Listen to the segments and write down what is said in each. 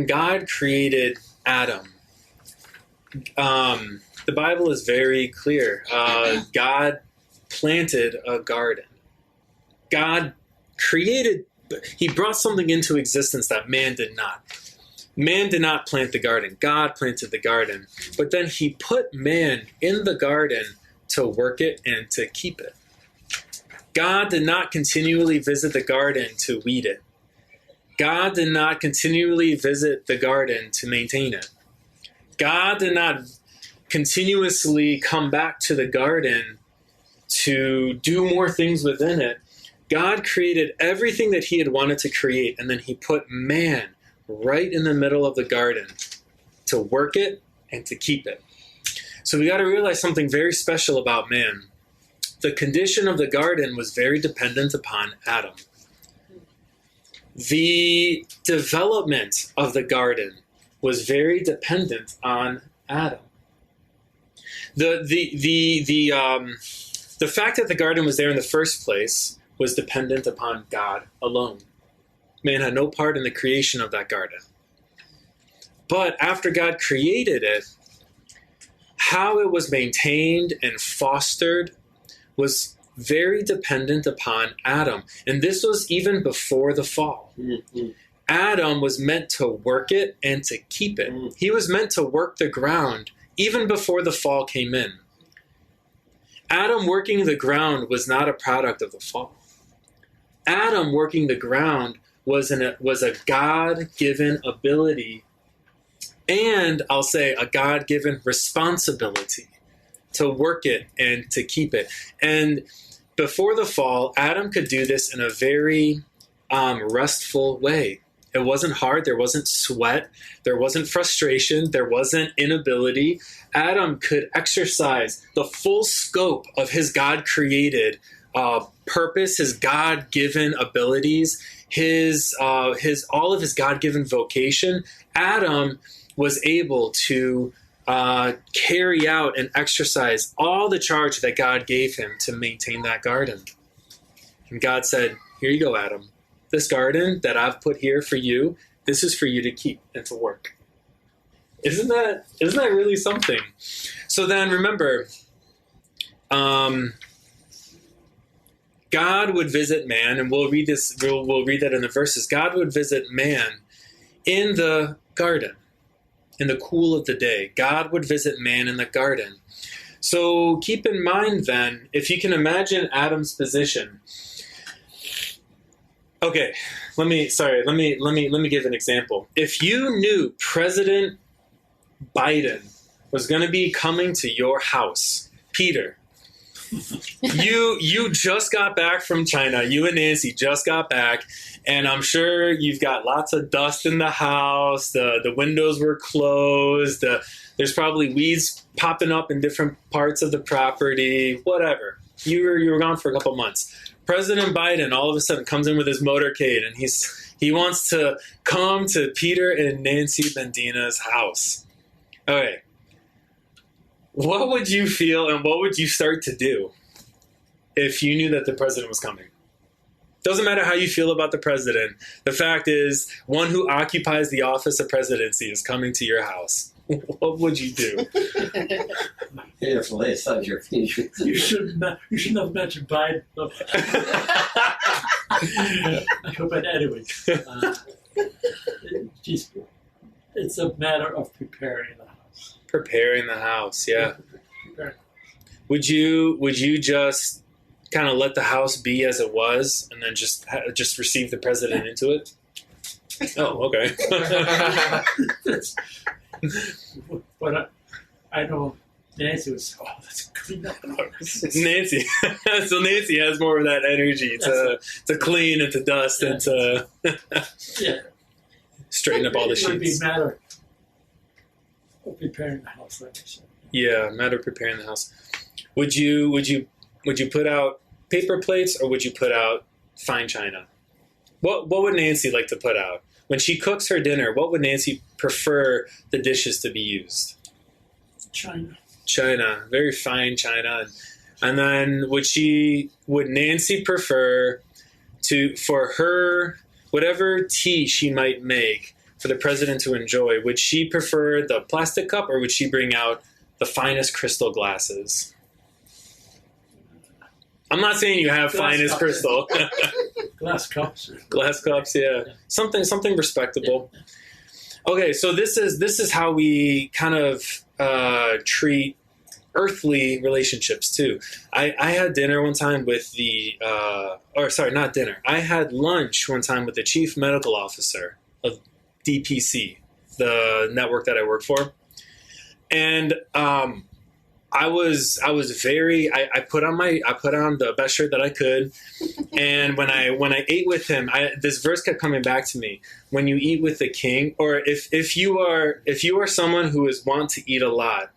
God created Adam, the Bible is very clear. God planted a garden. God created, he brought something into existence that man did not. Man did not plant the garden. God planted the garden. But then he put man in the garden to work it and to keep it. God did not continually visit the garden to weed it. God did not continually visit the garden to maintain it. God did not continuously come back to the garden to do more things within it. God created everything that he had wanted to create, and then he put man right in the middle of the garden to work it and to keep it. So we got to realize something very special about man. The condition of the garden was very dependent upon Adam. The development of the garden was very dependent on Adam. The fact that the garden was there in the first place was dependent upon God alone. Man had no part in the creation of that garden. But after God created it, how it was maintained and fostered was very dependent upon Adam. And this was even before the fall. Mm-hmm. Adam was meant to work it and to keep it. Mm-hmm. He was meant to work the ground even before the fall came in. Adam working the ground was not a product of the fall. Adam working the ground was a God-given ability, and I'll say a God-given responsibility to work it and to keep it. And before the fall, Adam could do this in a very restful way. It wasn't hard. There wasn't sweat. There wasn't frustration. There wasn't inability. Adam could exercise the full scope of his God-created purpose, his God-given abilities, his all of his God-given vocation. Adam was able to carry out and exercise all the charge that God gave him to maintain that garden. And God said, "Here you go, Adam. This garden that I've put here for you, this is for you to keep and to work." Isn't that really something? So then remember, God would visit man, and we'll read this. We'll read that in the verses. God would visit man in the garden, in the cool of the day. God would visit man in the garden. So keep in mind then, if you can imagine Adam's position. Okay, let me give an example. If you knew President Biden was going to be coming to your house, Peter, you just got back from China. You and Nancy just got back, and I'm sure you've got lots of dust in the house. The windows were closed. There's probably weeds popping up in different parts of the property. Whatever. You were gone for a couple months. President Biden all of a sudden comes in with his motorcade, and he wants to come to Peter and Nancy Bendina's house. Okay. What would you feel and what would you start to do if you knew that the president was coming? Doesn't matter how you feel about the president. The fact is, one who occupies the office of presidency is coming to your house. What would you do? Careful, it's not your future. You shouldn't have mentioned Biden. But anyway, it's a matter of preparing the house. Preparing the house, yeah. Would you just kind of let the house be as it was, and then just receive the president into it? Oh, okay. But I know Nancy was, let's clean up. Nancy. So Nancy has more of that energy to clean and to dust and to straighten up all the sheets. It would be a matter of preparing the house, like I said. Yeah, matter of preparing the house. Would you put out paper plates, or would you put out fine china? What would Nancy like to put out? When she cooks her dinner, what would Nancy prefer the dishes to be used? China, very fine china. And then would Nancy prefer for her, whatever tea she might make, for the president to enjoy, would she prefer the plastic cup or would she bring out the finest crystal glasses? I'm not saying you have Glass finest cups. crystal. Glass cups. Glass cups, yeah. Something respectable. Okay, so this is how we kind of treat earthly relationships too. I had dinner one time with not dinner. I had lunch one time with the chief medical officer of DPC, the network that I work for, and I put on the best shirt that I could, and when I ate with him, this verse kept coming back to me. When you eat with the king, or if you are someone who is wont to eat a lot,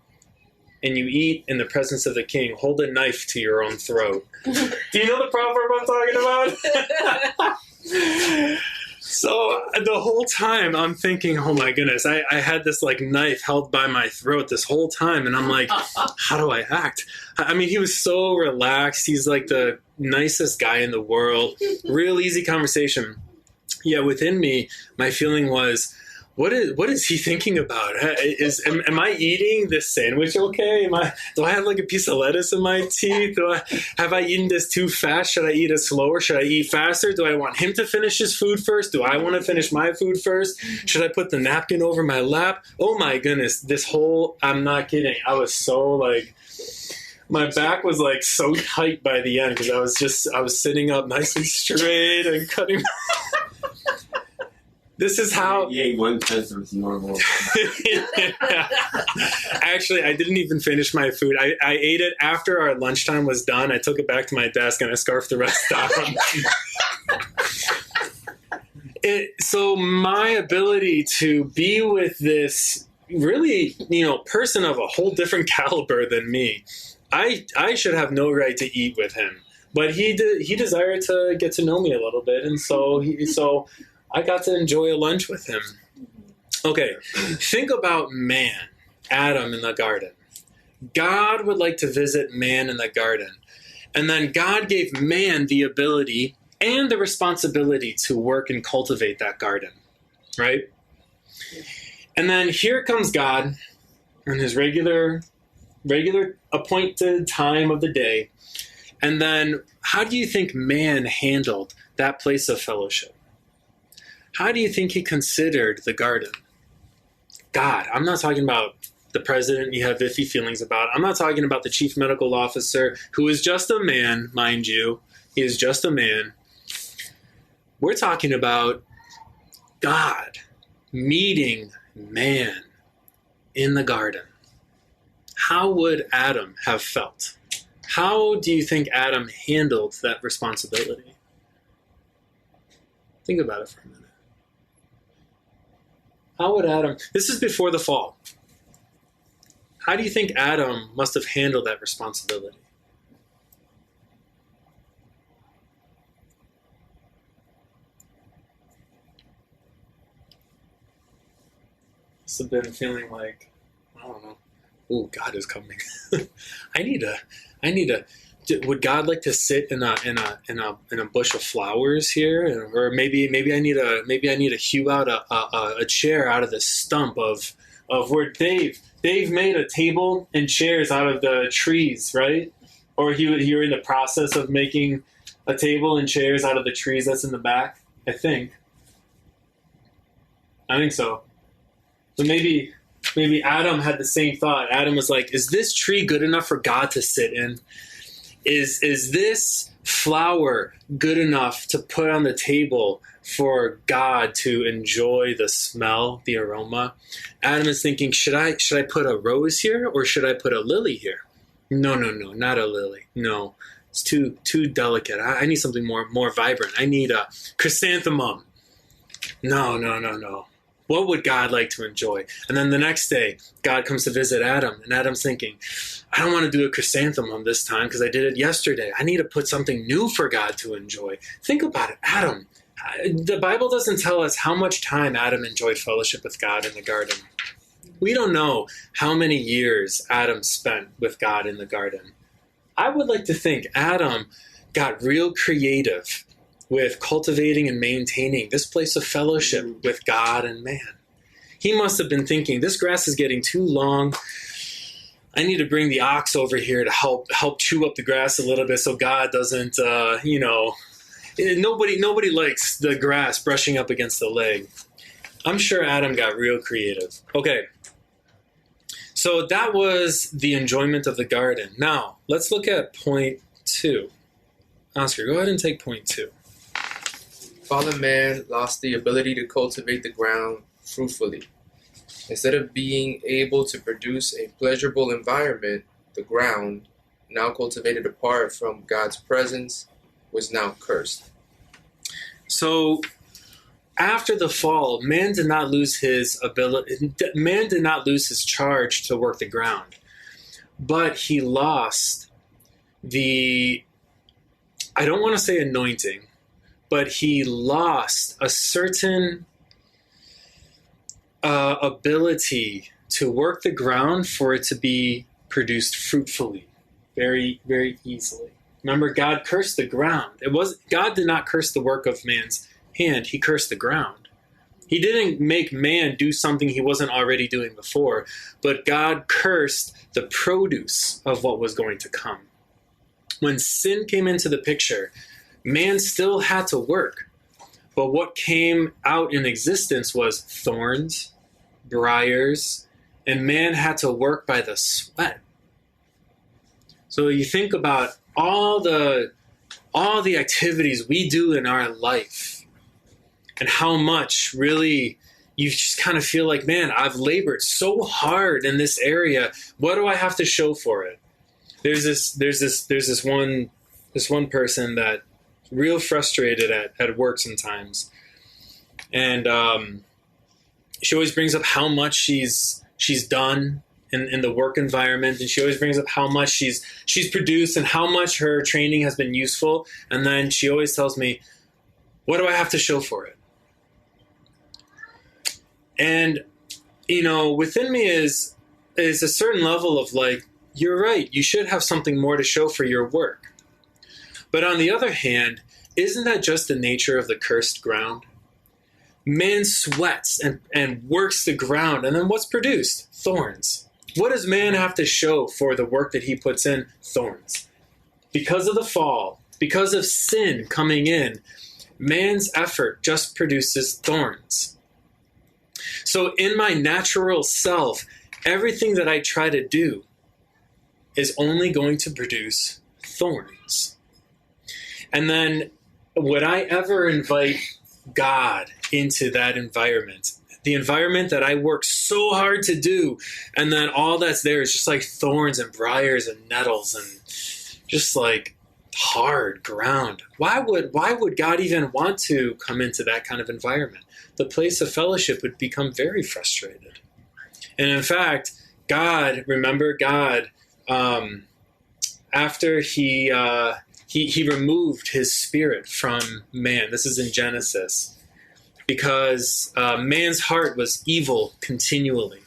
and you eat in the presence of the king, hold a knife to your own throat. Do you know the proverb I'm talking about? So the whole time I'm thinking, oh my goodness, I had this like knife held by my throat this whole time. And I'm like, how do I act? I mean, he was so relaxed. He's like the nicest guy in the world. Real easy conversation. Yeah, within me, my feeling was, what is he thinking about? Am I eating this sandwich okay? Do I have like a piece of lettuce in my teeth? Have I eaten this too fast? Should I eat it slower? Should I eat faster? Do I want him to finish his food first? Do I want to finish my food first? Should I put the napkin over my lap? Oh my goodness, I'm not kidding. I was so like, my back was like so tight by the end because I was sitting up nice and straight and cutting. This is how. You ate 1/10 of normal. Yeah. Actually, I didn't even finish my food. I ate it after our lunchtime was done. I took it back to my desk and I scarfed the rest down. So my ability to be with this really, person of a whole different caliber than me, I should have no right to eat with him. But he desired to get to know me a little bit, and so I got to enjoy a lunch with him. Okay, think about man, Adam in the garden. God would like to visit man in the garden. And then God gave man the ability and the responsibility to work and cultivate that garden, right? And then here comes God in his regular appointed time of the day. And then how do you think man handled that place of fellowship? How do you think he considered the garden? God, I'm not talking about the president you have iffy feelings about. I'm not talking about the chief medical officer, who is just a man, mind you. He is just a man. We're talking about God meeting man in the garden. How would Adam have felt? How do you think Adam handled that responsibility? Think about it for a minute. How would Adam, this is before the fall. How do you think Adam must have handled that responsibility? Must have been feeling like, I don't know, oh, God is coming. I need a. Would God like to sit in a bush of flowers here, or maybe I need to hew out a chair out of the stump of where Dave made a table and chairs out of the trees, right? Or you're in the process of making a table and chairs out of the trees that's in the back. I think so. So maybe Adam had the same thought. Adam was like, "Is this tree good enough for God to sit in? Is this flower good enough to put on the table for God to enjoy the smell, the aroma?" Adam is thinking, should I put a rose here or should I put a lily here? No, not a lily. No, it's too delicate. I need something more vibrant. I need a chrysanthemum. No. What would God like to enjoy? And then the next day, God comes to visit Adam, and Adam's thinking, I don't want to do a chrysanthemum this time because I did it yesterday. I need to put something new for God to enjoy. Think about it, Adam. The Bible doesn't tell us how much time Adam enjoyed fellowship with God in the garden. We don't know how many years Adam spent with God in the garden. I would like to think Adam got real creative with cultivating and maintaining this place of fellowship with God and man. He must have been thinking, this grass is getting too long. I need to bring the ox over here to help chew up the grass a little bit so God doesn't, nobody likes the grass brushing up against the leg. I'm sure Adam got real creative. Okay, so that was the enjoyment of the garden. Now, let's look at point 2. Oscar, go ahead and take point 2. Fallen man lost the ability to cultivate the ground fruitfully. Instead of being able to produce a pleasurable environment, the ground, now cultivated apart from God's presence, was now cursed. So, after the fall, man did not lose his ability. Man did not lose his charge to work the ground, but he lost the. I don't want to say anointing, but he lost a certain ability to work the ground for it to be produced fruitfully, very, very easily. Remember, God cursed the ground. God did not curse the work of man's hand. He cursed the ground. He didn't make man do something he wasn't already doing before, but God cursed the produce of what was going to come. When sin came into the picture, man still had to work. But what came out in existence was thorns, briars, and man had to work by the sweat. So you think about all the activities we do in our life and how much really you just kind of feel like, man, I've labored so hard in this area. What do I have to show for it? There's this one person that real frustrated at work sometimes, and she always brings up how much she's done in the work environment, and she always brings up how much she's produced and how much her training has been useful, and then she always tells me, what do I have to show for it? And within me is a certain level of like, you're right, you should have something more to show for your work. But on the other hand, isn't that just the nature of the cursed ground? Man sweats and works the ground, and then what's produced? Thorns. What does man have to show for the work that he puts in? Thorns. Because of the fall, because of sin coming in, man's effort just produces thorns. So in my natural self, everything that I try to do is only going to produce thorns. And then would I ever invite God into that environment? The environment that I work so hard to do, and then all that's there is just like thorns and briars and nettles and just like hard ground. Why would God even want to come into that kind of environment? The place of fellowship would become very frustrated. And in fact, God, after he removed his spirit from man. This is in Genesis. Because man's heart was evil continually.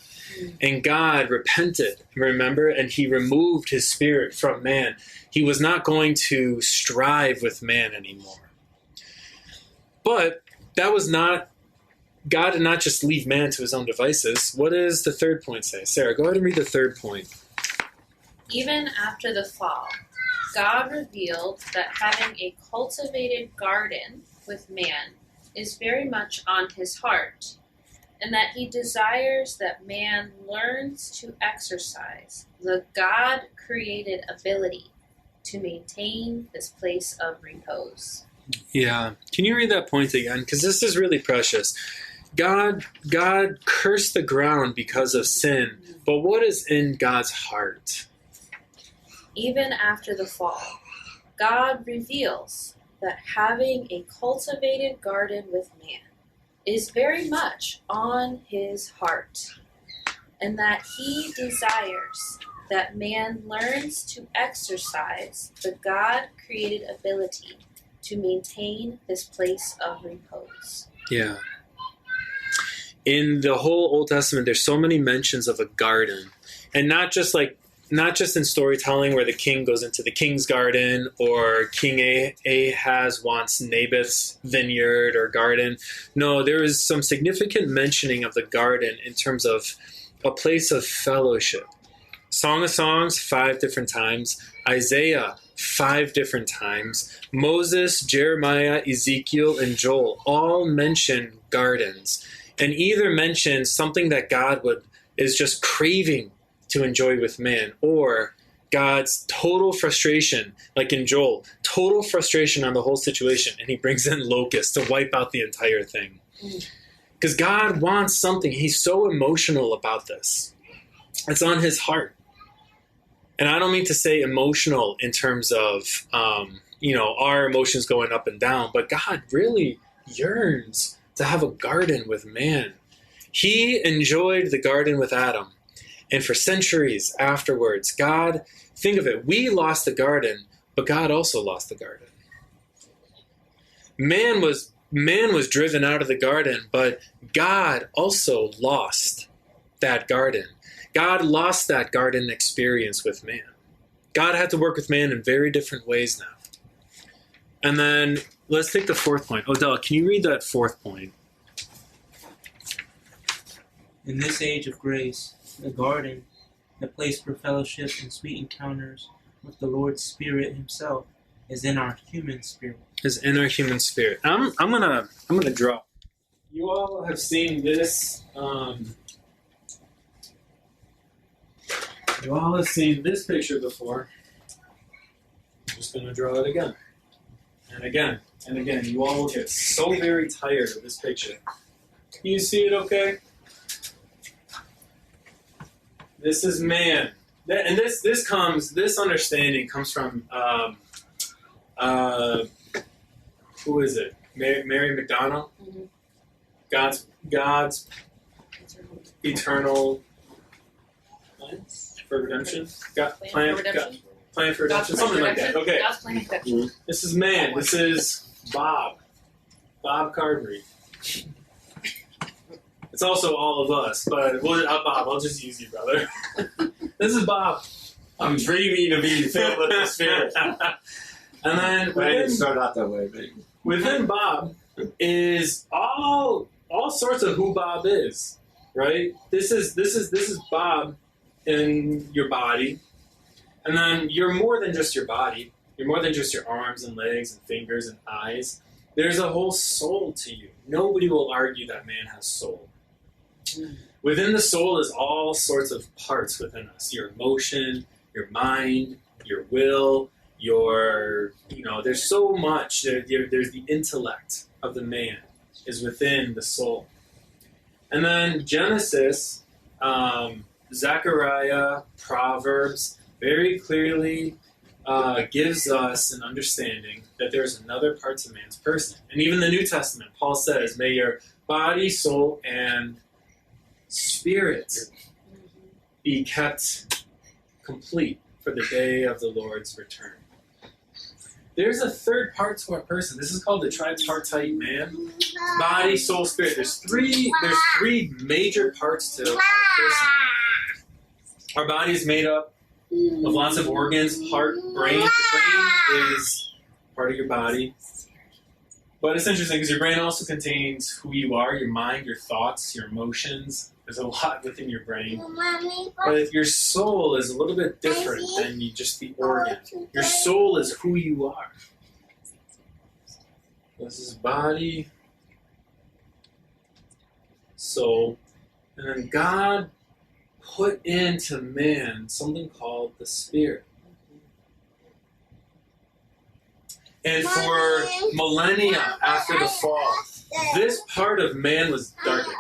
And God repented, remember? And he removed his spirit from man. He was not going to strive with man anymore. But that was not, God did not just leave man to his own devices. What does the third point say? Sarah, go ahead and read the third point. Even after the fall, God revealed that having a cultivated garden with man is very much on his heart, and that he desires that man learns to exercise the God-created ability to maintain this place of repose. Yeah. Can you read that point again? Because this is really precious. God cursed the ground because of sin, but what is in God's heart? Even after the fall, God reveals that having a cultivated garden with man is very much on his heart, and that he desires that man learns to exercise the God-created ability to maintain this place of repose. Yeah. In the whole Old Testament, there's so many mentions of a garden, and not just like not just in storytelling where the king goes into the king's garden or King Ahaz wants Naboth's vineyard or garden. No, there is some significant mentioning of the garden in terms of a place of fellowship. Song of Songs, 5 different times. Isaiah, 5 different times. Moses, Jeremiah, Ezekiel, and Joel all mention gardens and either mention something that God is just craving to enjoy with man, or God's total frustration, like in Joel, total frustration on the whole situation, and he brings in locusts to wipe out the entire thing. Because God wants something. He's so emotional about this. It's on his heart. And I don't mean to say emotional in terms of, our emotions going up and down, but God really yearns to have a garden with man. He enjoyed the garden with Adam. And for centuries afterwards, God, think of it, we lost the garden, but God also lost the garden. Man was driven out of the garden, but God also lost that garden. God lost that garden experience with man. God had to work with man in very different ways now. And then let's take the 4th point. Odell, can you read that 4th point? In this age of grace, the garden, the place for fellowship and sweet encounters with the Lord's Spirit Himself, is in our human spirit. I'm gonna draw. You all have seen this. You all have seen this picture before. I'm just gonna draw it again, and again, and again. You all will get so very tired of this picture. Can you see it? Okay. This is man, and this understanding comes from who is it? Mary McDonald. Mm-hmm. God's eternal plan for redemption. Plan for redemption. Something like that. Okay. God's plan for redemption. This is man. This is Bob Cardry. It's also all of us, but Bob, I'll just use you, brother. This is Bob. I'm dreaming to be filled with the Spirit. And then I didn't start out that way, but within Bob is all sorts of who Bob is, right? This is Bob in your body, and then you're more than just your body. You're more than just your arms and legs and fingers and eyes. There's a whole soul to you. Nobody will argue that man has soul. Within the soul is all sorts of parts within us. Your emotion, your mind, your will, there's so much. There's the intellect of the man is within the soul. And then Genesis, Zechariah, Proverbs, very clearly gives us an understanding that there's another part to man's person. And even the New Testament, Paul says, may your body, soul, and spirit be kept complete for the day of the Lord's return. There's a third part to our person. This is called the tripartite man. Body, soul, spirit. There's three major parts to our person. Our body is made up of lots of organs, heart, brain. Your brain is part of your body. But it's interesting because your brain also contains who you are, your mind, your thoughts, your emotions. There's a lot within your brain. But your soul is a little bit different than just the organ. Your soul is who you are. This is body, soul, and then God put into man something called the Spirit. And for millennia after the fall, this part of man was darkened.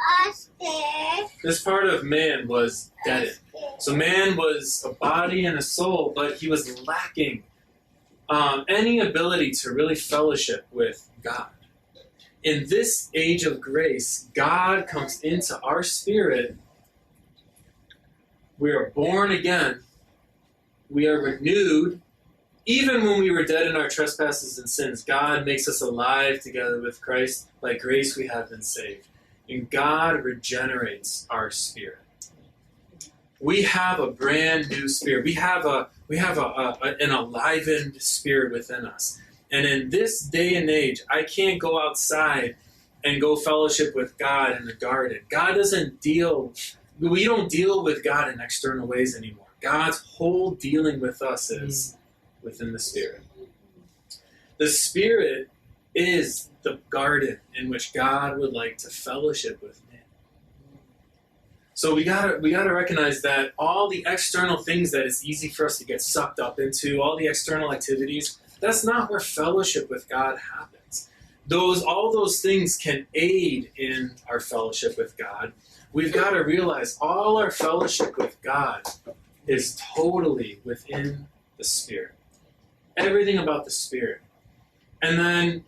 This part of man was deadened. So man was a body and a soul, but he was lacking any ability to really fellowship with God. In this age of grace, God comes into our spirit. We are born again. We are renewed. Even when we were dead in our trespasses and sins, God makes us alive together with Christ. By grace we have been saved. And God regenerates our spirit. we have a brand new spirit. We have an enlivened spirit within us. And in this day and age, I can't go outside and go fellowship with God in the garden. We don't deal with God in external ways anymore. God's whole dealing with us is within the Spirit. The Spirit is the garden in which God would like to fellowship with man. So we gotta recognize that all the external things that it's easy for us to get sucked up into, all the external activities, that's not where fellowship with God happens. All those things can aid in our fellowship with God. We've got to realize all our fellowship with God is totally within the Spirit. Everything about the Spirit. And then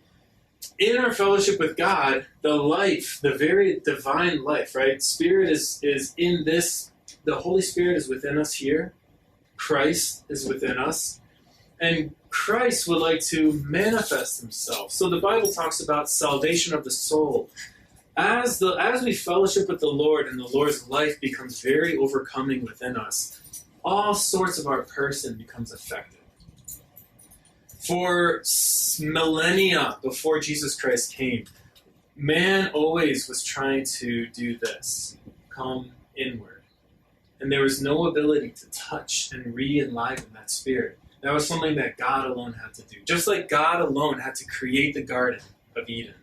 in our fellowship with God, the life, the very divine life, right? Spirit is in this. The Holy Spirit is within us here. Christ is within us. And Christ would like to manifest himself. So the Bible talks about salvation of the soul. As we fellowship with the Lord and the Lord's life becomes very overcoming within us, all sorts of our person becomes affected. For millennia before Jesus Christ came, man always was trying to do this, come inward. And there was no ability to touch and re-enliven that spirit. That was something that God alone had to do. Just like God alone had to create the Garden of Eden.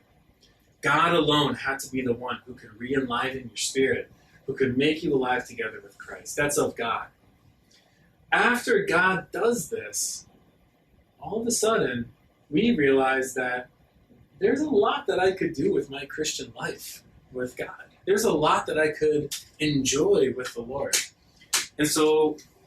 God alone had to be the one who could re-enliven your spirit, who could make you alive together with Christ. That's of God. After God does this, all of a sudden, we realize that there's a lot that I could do with my Christian life with God. There's a lot that I could enjoy with the Lord. And so